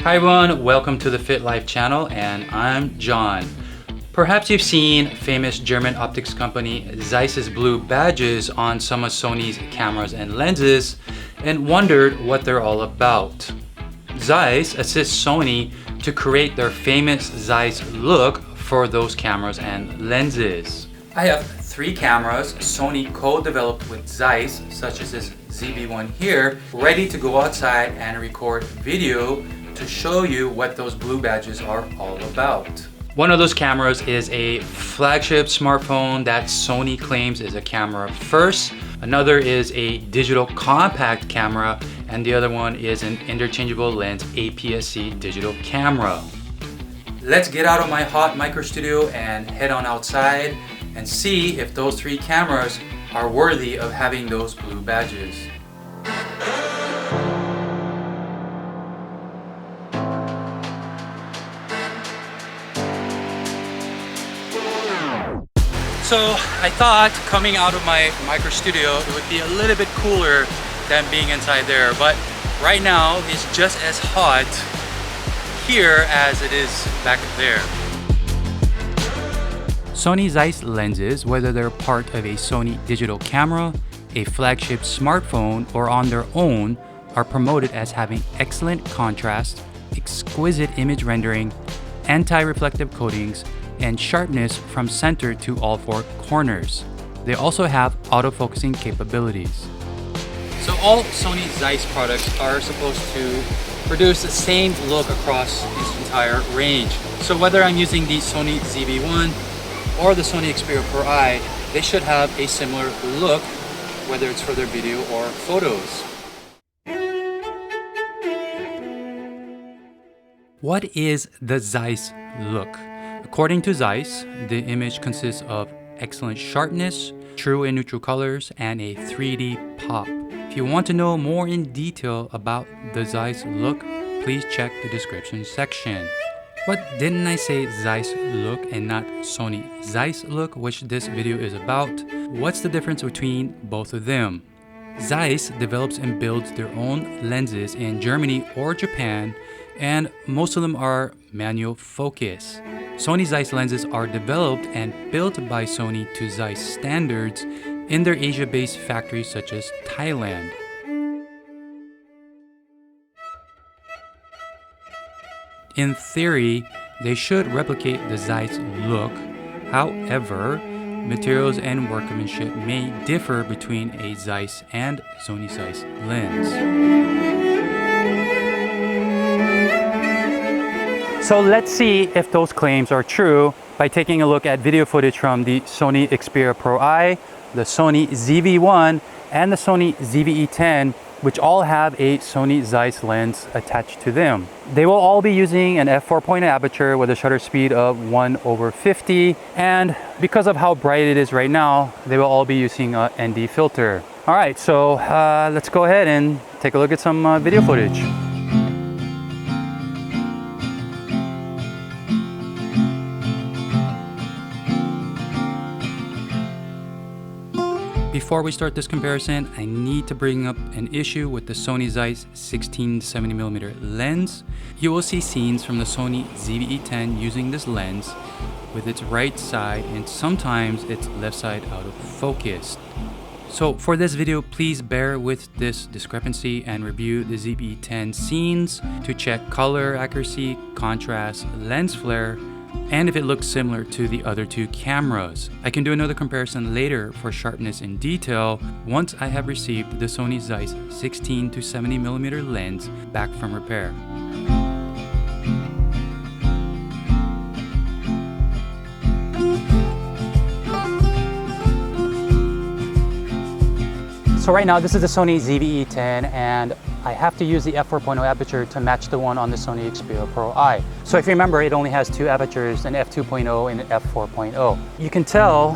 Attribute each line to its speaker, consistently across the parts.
Speaker 1: Hi everyone, welcome to the Fit Life channel, and I'm John. Perhaps you've seen famous German optics company Zeiss's blue badges on some of Sony's cameras and lenses and wondered what they're all about. Zeiss assists Sony to create their famous Zeiss Look for those cameras and lenses. I have 3 cameras Sony co-developed with Zeiss, such as this ZV1 here, ready to go outside and record video to show you what those blue badges are all about. One of those cameras is a flagship smartphone that Sony claims is a camera first. Another is a digital compact camera, and the other one is an interchangeable lens APS-C digital camera. Let's get out of my hot micro studio and head on outside and see if those 3 cameras are worthy of having those blue badges. So I thought coming out of my micro studio it would be a little bit cooler than being inside there, but right now it's just as hot here as it is back there. Sony Zeiss lenses, whether they're part of a Sony digital camera, a flagship smartphone, or on their own, are promoted as having excellent contrast, exquisite image rendering, anti-reflective coatings, and sharpness from center to all 4 corners. They also have autofocusing capabilities. So all Sony Zeiss products are supposed to produce the same look across this entire range. So whether I'm using the Sony ZV1 or the Sony Xperia PRO-I, they should have a similar look, whether it's for their video or photos. What is the Zeiss Look? According to Zeiss, the image consists of excellent sharpness, true and neutral colors, and a 3D pop. If you want to know more in detail about the Zeiss Look, please check the description section. What, didn't I say Zeiss Look and not Sony Zeiss Look, which this video is about? What's the difference between both of them? Zeiss develops and builds their own lenses in Germany or Japan, and most of them are manual focus. Sony Zeiss lenses are developed and built by Sony to Zeiss standards in their Asia-based factories such as Thailand. In theory, they should replicate the Zeiss Look. However, materials and workmanship may differ between a Zeiss and Sony Zeiss lens. So let's see if those claims are true by taking a look at video footage from the Sony Xperia PRO-I, the Sony ZV1, and the Sony ZVE-10, which all have a Sony Zeiss lens attached to them. They will all be using an f4.0 aperture with a shutter speed of 1/50, and because of how bright it is right now, they will all be using a ND filter. All right, so let's go ahead and take a look at some video footage. Before we start this comparison, I need to bring up an issue with the Sony Zeiss 16-70mm lens. You will see scenes from the Sony ZVE-10 using this lens with its right side and sometimes its left side out of focus. So for this video, please bear with this discrepancy and review the ZVE-10 scenes to check color accuracy, contrast, lens flare, and if it looks similar to the other 2 cameras. I can do another comparison later for sharpness in detail once I have received the Sony Zeiss 16-70mm lens back from repair. So right now this is the Sony ZVE-10 and I have to use the f4.0 aperture to match the one on the Sony Xperia PRO-I. So if you remember, it only has 2 apertures, an f2.0 and an f4.0. You can tell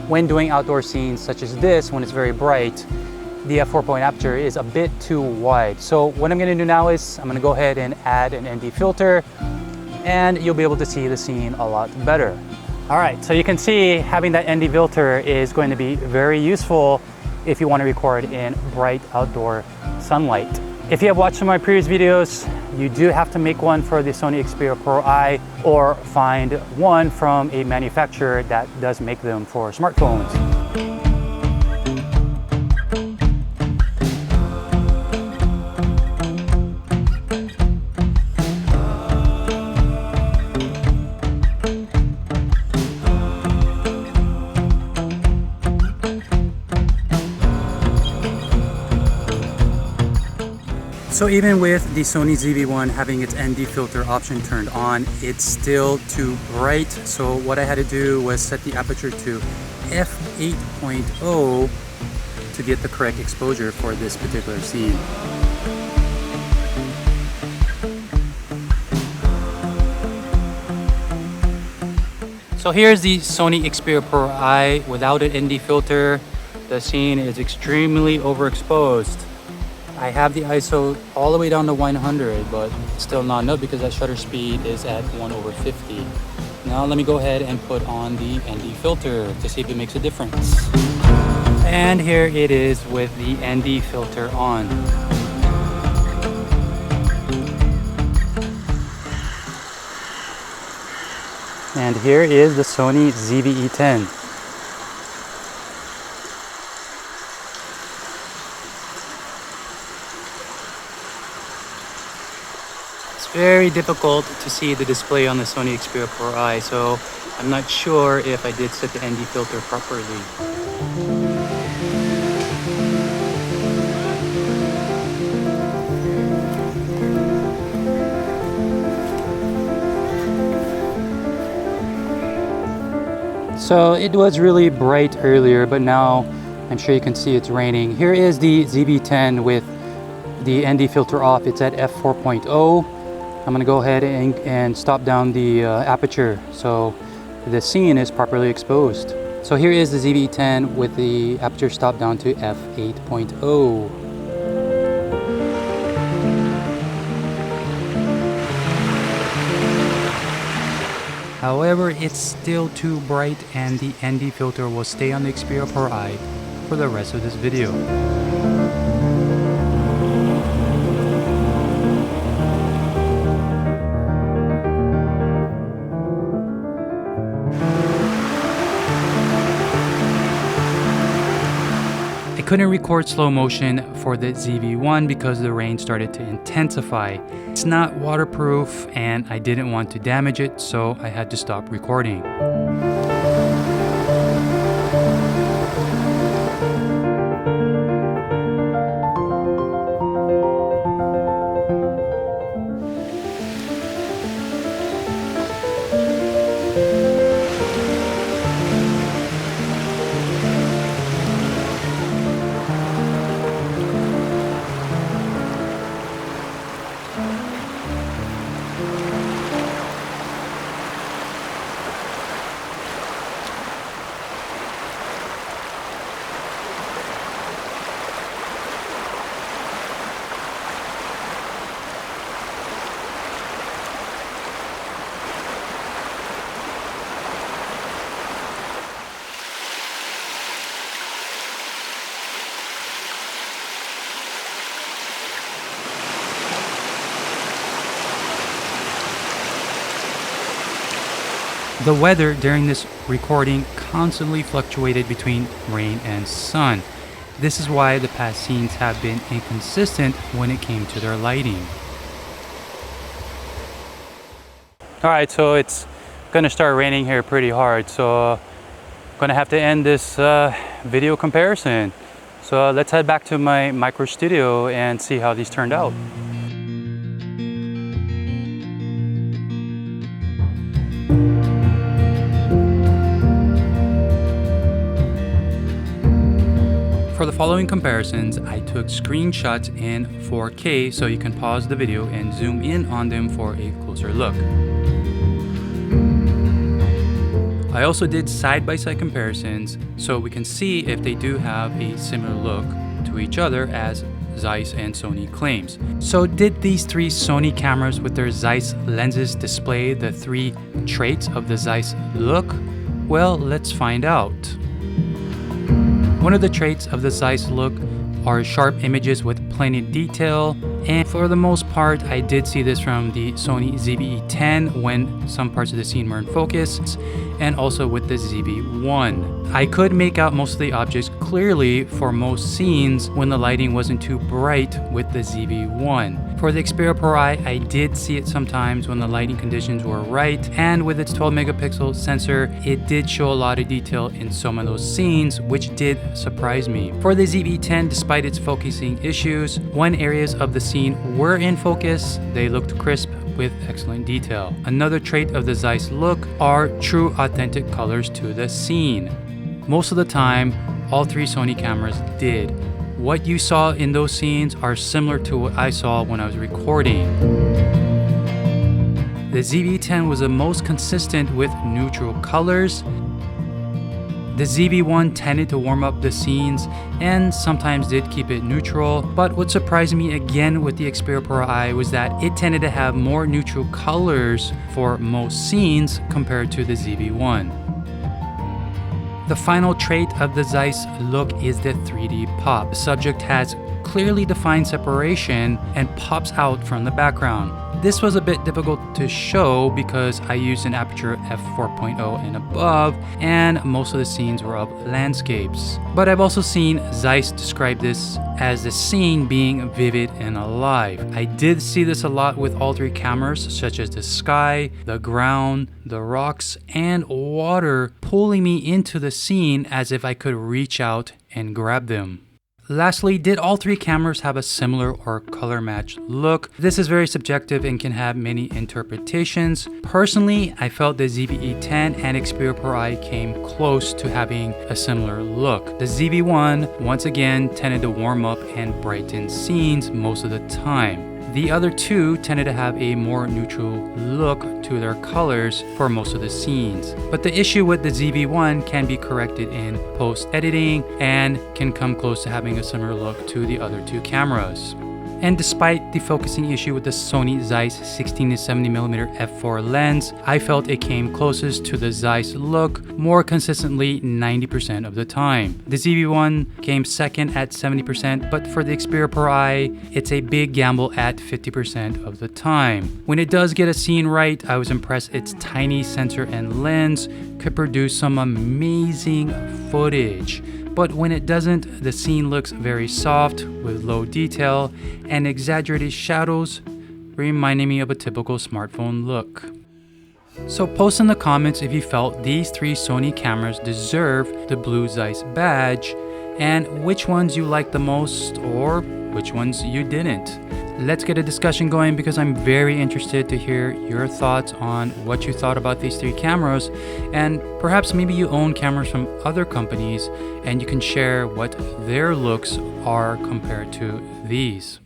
Speaker 1: when doing outdoor scenes such as this, when it's very bright, the f4.0 aperture is a bit too wide. So what I'm going to do now is I'm going to go ahead and add an ND filter and you'll be able to see the scene a lot better. All right, so you can see having that ND filter is going to be very useful if you want to record in bright outdoor sunlight. If you have watched some of my previous videos,
Speaker 2: you do have to make one for the Sony Xperia PRO-I or find one from a manufacturer that does make them for smartphones. So even with the Sony ZV-1 having its ND filter option turned on, it's still too bright. So what I had to do was set the aperture to f8.0 to get the correct exposure for this particular scene. So here's the Sony Xperia PRO-I without an ND filter. The scene is extremely overexposed. I have the ISO all the way down to 100, but it's still not enough because that shutter speed is at 1/50. Now let me go ahead and put on the ND filter to see if it makes a difference. And here it is with the ND filter on. And here is the Sony ZVE-10. Very difficult to see the display on the Sony Xperia PRO-I, so I'm not sure if I did set the ND filter properly. So it was really bright earlier, but now I'm sure you can see it's raining. Here is the ZV-10 with the ND filter off. It's at f4.0. I'm going to go ahead and stop down the aperture so the scene is properly exposed. So here is the ZV-10 with the aperture stopped down to f8.0. However, it's still too bright and the ND filter will stay on the Xperia PRO-I for the rest of this video. I couldn't record slow motion for the ZV-1 because the rain started to intensify. It's not waterproof and I didn't want to damage it, so I had to stop recording. The weather during this recording constantly fluctuated between rain and sun. This is why the past scenes have been inconsistent when it came to their lighting. Alright, so it's gonna start raining here pretty hard, so I'm gonna have to end this video comparison. So let's head back to my micro studio and see how these turned out. For the following comparisons, I took screenshots in 4K so you can pause the video and zoom in on them for a closer look. I also did side-by-side comparisons so we can see if they do have a similar look to each other as Zeiss and Sony claims. So did these three Sony cameras with their Zeiss lenses display the three traits of the Zeiss Look? Well, let's find out. One of the traits of the Zeiss Look are sharp images with plenty of detail, and for the most part I did see this from the Sony ZVE-10 when some parts of the scene were in focus, and also with the ZV1. I could make out most of the objects clearly for most scenes when the lighting wasn't too bright with the ZV1. For the Xperia PRO-I, I did see it sometimes when the lighting conditions were right, and with its 12 megapixel sensor, it did show a lot of detail in some of those scenes, which did surprise me. For the ZV-10, despite its focusing issues, when areas of the scene were in focus, they looked crisp with excellent detail. Another trait of the Zeiss Look are true authentic colors to the scene. Most of the time, all three Sony cameras did. What you saw in those scenes are similar to what I saw when I was recording. The ZV-10 was the most consistent with neutral colors. The ZV1 tended to warm up the scenes and sometimes did keep it neutral, but what surprised me again with the Xperia PRO-I was that it tended to have more neutral colors for most scenes compared to the ZV1. The final trait of the Zeiss Look is the 3D pop. The subject has clearly defined separation and pops out from the background. This was a bit difficult to show because I used an aperture f4.0 and above, and most of the scenes were of landscapes. But I've also seen Zeiss describe this as the scene being vivid and alive. I did see this a lot with all three cameras, such as the sky, the ground, the rocks, and water pulling me into the scene as if I could reach out and grab them. Lastly, did all three cameras have a similar or color matched look? This is very subjective and can have many interpretations. Personally, I felt the ZVE-10 and Xperia PRO-I came close to having a similar look. The ZV-1 once again tended to warm up and brighten scenes most of the time. The other two tended to have a more neutral look to their colors for most of the scenes. But the issue with the ZV-1 can be corrected in post-editing and can come close to having a similar look to the other two cameras. And despite the focusing issue with the Sony Zeiss 16-70mm f4 lens, I felt it came closest to the Zeiss Look more consistently 90% of the time. The ZV-1 came second at 70%, but for the Xperia PRO-I, it's a big gamble at 50% of the time. When it does get a scene right, I was impressed its tiny sensor and lens could produce some amazing footage. But when it doesn't, the scene looks very soft with low detail and exaggerated shadows, reminding me of a typical smartphone look. So post in the comments if you felt these three Sony cameras deserve the blue Zeiss badge and which ones you liked the most or which ones you didn't. Let's get a discussion going because I'm very interested to hear your thoughts on what you thought about these three cameras, and perhaps maybe you own cameras from other companies and you can share what their looks are compared to these.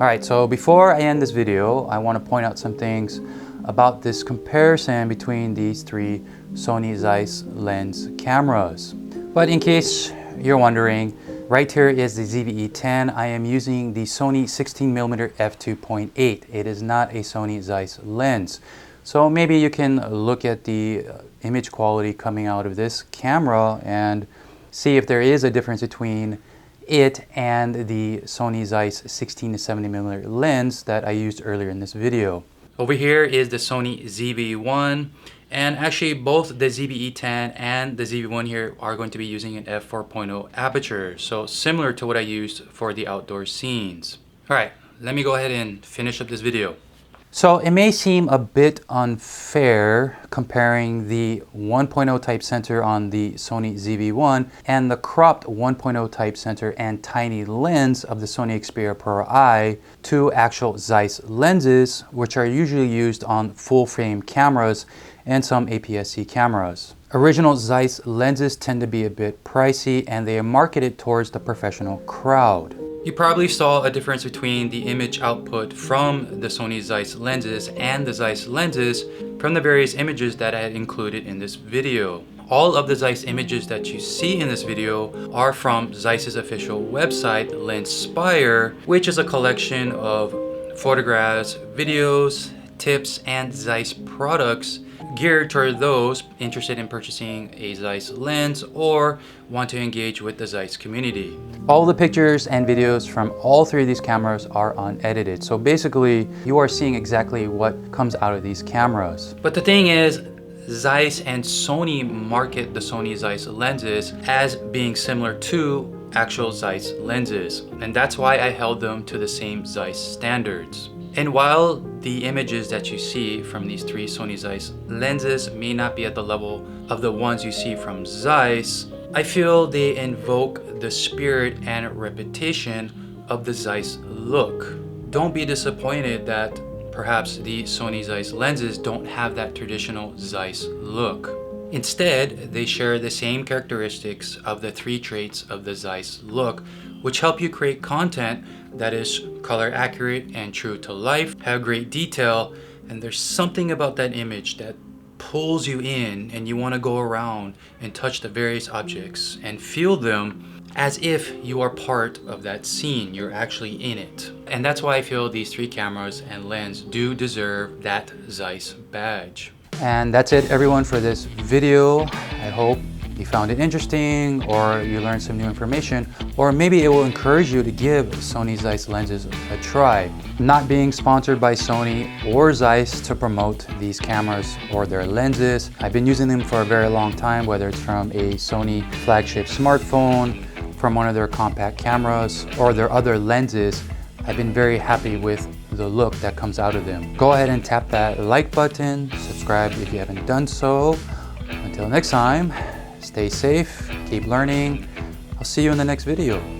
Speaker 2: Alright, so before I end this video, I want to point out some things about this comparison between these three Sony Zeiss lens cameras. But in case you're wondering, right here is the ZVE-10. I am using the Sony 16mm f2.8. It is not a Sony Zeiss lens. So maybe you can look at the image quality coming out of this camera and see if there is a difference between it and the Sony Zeiss 16-70mm lens that I used earlier in this video. Over here is the Sony ZV-1. And actually both the ZVE-10 and the ZV-1 here are going to be using an f4.0 aperture. So similar to what I used for the outdoor scenes. All right, let me go ahead and finish up this video. So it may seem a bit unfair comparing the 1.0 type sensor on the Sony ZV-1 and the cropped 1.0 type sensor and tiny lens of the Sony Xperia PRO-I to actual Zeiss lenses, which are usually used on full frame cameras and some APS-C cameras. Original Zeiss lenses tend to be a bit pricey and they are marketed towards the professional crowd. You probably saw a difference between the image output from the Sony Zeiss lenses and the Zeiss lenses from the various images that I had included in this video. All of the Zeiss images that you see in this video are from Zeiss's official website, Lenspire, which is a collection of photographs, videos, tips, and Zeiss products
Speaker 1: geared toward those interested in purchasing a Zeiss lens or want to engage with the Zeiss community.
Speaker 2: All the pictures and videos from all three of these cameras are unedited. So basically, you are seeing exactly what comes out of these cameras.
Speaker 1: But the thing is, Zeiss and Sony market the Sony Zeiss lenses as being similar to actual Zeiss lenses. And that's why I held them to the same Zeiss standards. And while the images that you see from these three Sony Zeiss lenses may not be at the level of the ones you see from Zeiss, I feel they invoke the spirit and reputation of the Zeiss Look. Don't be disappointed that perhaps the Sony Zeiss lenses don't have that traditional Zeiss look. Instead, they share the same characteristics of the three traits of the Zeiss Look, which help you create content that is color accurate and true to life, have great detail, and there's something about that image that pulls you in and you want to go around and touch the various objects and feel them as if you are part of that scene, you're actually in it. And that's why I feel these three cameras and lens do deserve that Zeiss badge.
Speaker 2: And that's it, everyone, for this video. I hope you found it interesting, or you learned some new information, or maybe it will encourage you to give Sony Zeiss lenses a try. Not being sponsored by Sony or Zeiss to promote these cameras or their lenses. I've been using them for a very long time, whether it's from a Sony flagship smartphone, from one of their compact cameras, or their other lenses. I've been very happy with the look that comes out of them. Go ahead and tap that like button, subscribe if you haven't done so. Until next time, stay safe, keep learning. I'll see you in the next video.